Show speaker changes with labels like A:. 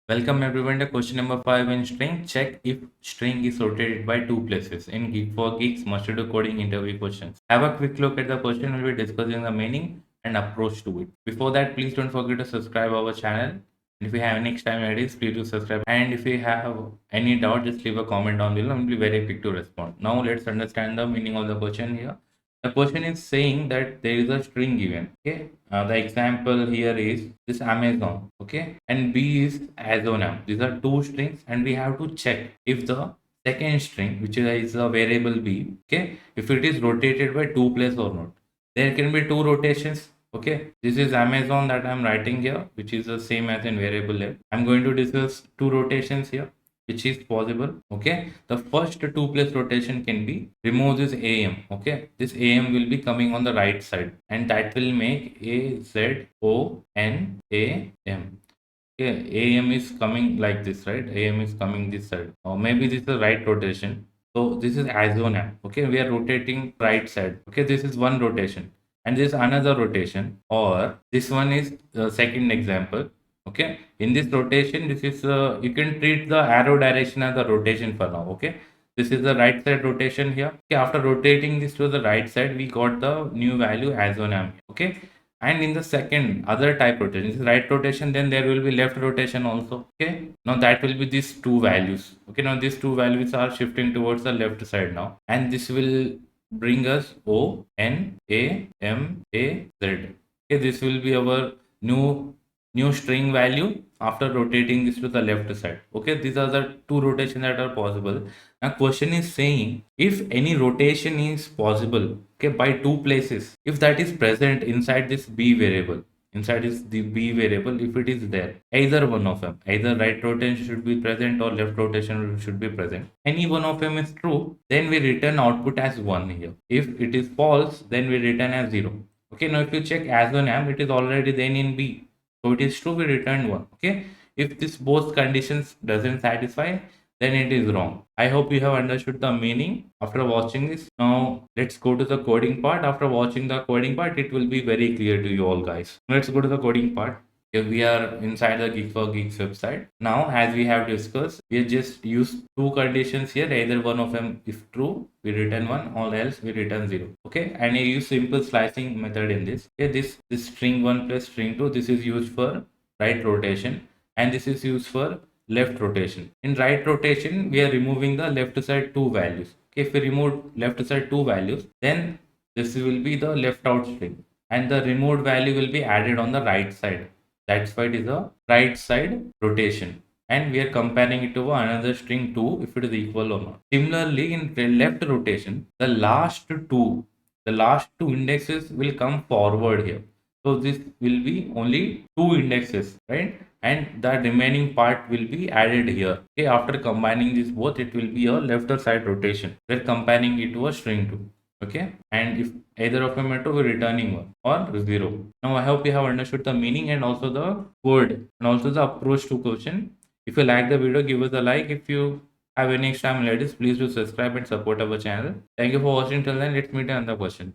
A: Welcome everyone to question number 5 in string. Check if string is rotated by two places. In Geek for Geeks, must do coding interview questions. Have a quick look at the question. We'll be discussing the meaning and approach to it. Before that, please don't forget to subscribe our channel. And if you have any extra ideas, please do subscribe. And if you have any doubt, just leave a comment down below. I'll be very quick to respond. Now let's understand the meaning of the question here. The question is saying that there is a string given. Okay, the example here is this Amazon. Okay, and B is Azonam. These are two strings, and we have to check if the second string, which is a variable B, okay, if it is rotated by two places or not. There can be two rotations. Okay, this is Amazon that I'm writing here, which is the same as in variable F. I'm going to discuss two rotations here which is possible. Okay, the first two place rotation can be remove this am. Okay, this am will be coming on the right side, and that will make a z o n a m. Okay, am is coming like this, right? Am is coming this side, or maybe this is the right rotation. So this is azona. Okay, we are rotating right side. Okay, this is one rotation, and this is another rotation, or this one is the second example. Okay, in this rotation, this is you can treat the arrow direction as the rotation for now. Okay, this is the right side rotation here. Okay, after rotating this to the right side, we got the new value as one amp. Okay, and in the second other type rotation, this is right rotation, then there will be left rotation also. Okay, now that will be these two values. Okay, now these two values are shifting towards the left side now, and this will bring us o n a m a z. Okay, this will be our new string value after rotating this to the left side. Okay, these are the two rotations that are possible. Now question is saying if any rotation is possible, okay, by two places, if that is present inside this b variable, inside is the b variable, if it is there, either one of them, either right rotation should be present or left rotation should be present, any one of them is true, then we return output as 1 here. If it is false, then we return as 0. Okay, now if you check as one am, it is already then in b, so it is true, we return 1. Okay, if this both conditions doesn't satisfy, then it is wrong. I hope you have understood the meaning after watching this. Now let's go to the coding part. After watching the coding part, it will be very clear to you all guys. Let's go to the coding part. Here we are inside the Geek for Geeks website. Now, as we have discussed, we just use two conditions here. Either one of them if true, we return 1, or else we return 0. Okay, and I use simple slicing method in this. Okay, this string 1 plus string 2, this is used for right rotation, and this is used for left rotation. In right rotation, we are removing the left side two values. Okay, if we remove left side two values, then this will be the left out string, and the removed value will be added on the right side. That's why it is a right side rotation, and we are comparing it to another string 2 if it is equal or not. Similarly, in left rotation, the last two indexes will come forward here. So this will be only two indexes, right? And the remaining part will be added here. Okay, after combining this both, it will be a left side rotation. We're comparing it to a string 2. Okay, and if either of them are true, we're returning 1 or 0. Now I hope you have understood the meaning and also the code and also the approach to question. If you like the video, give us a like. If you have any extra ladies, please do subscribe and support our channel. Thank you for watching till then. Let's meet another question.